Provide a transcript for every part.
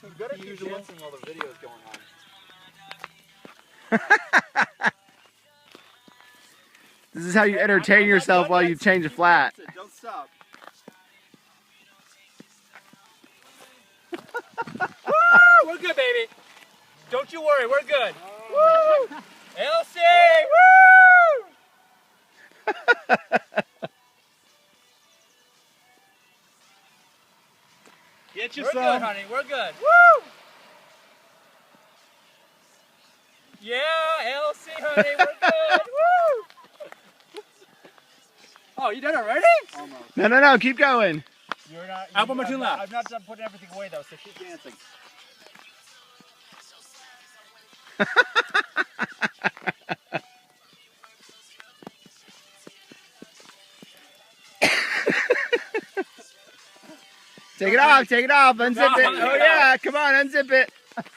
You better keep dancing while the video's going on. This is how you entertain yourself while you change a flat. Don't stop. Woo! We're good, baby. Don't you worry, we're good. Woo! ALC! Woo! Get you We're some. good, honey. We're good. Woo! Yeah, ALC, honey. We're good. Woo! Oh, you done already? Almost. No, keep going. You're not. Album or two left? I'm not done putting everything away though, so keep dancing. Take it off, unzip it. Oh yeah, come on, unzip it.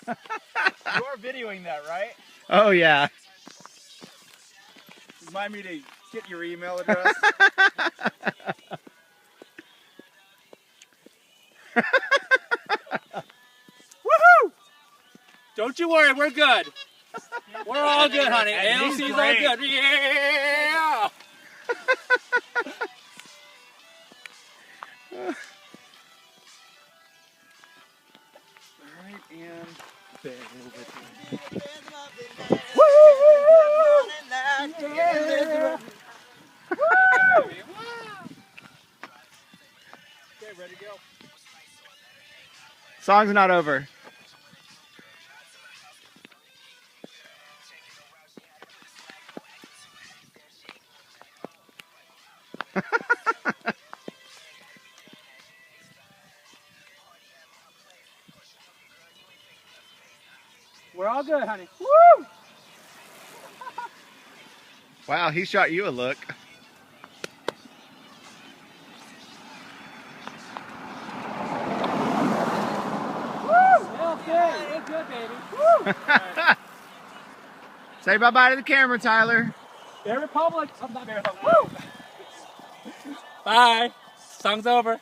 You are videoing that, right? Oh yeah. Remind me to get your email address. Woohoo! Don't you worry, we're good. We're all good, honey. ALC's all good. Yeah! Right and bend over. Okay, ready to go. Song's not over. We're all good, honey. Woo! Wow, he shot you a look. ALC, we're good, baby. Woo! Say bye-bye to the camera, Tyler. Bear Republic. Oh, not Bear Republic. Woo! Bye. Song's over.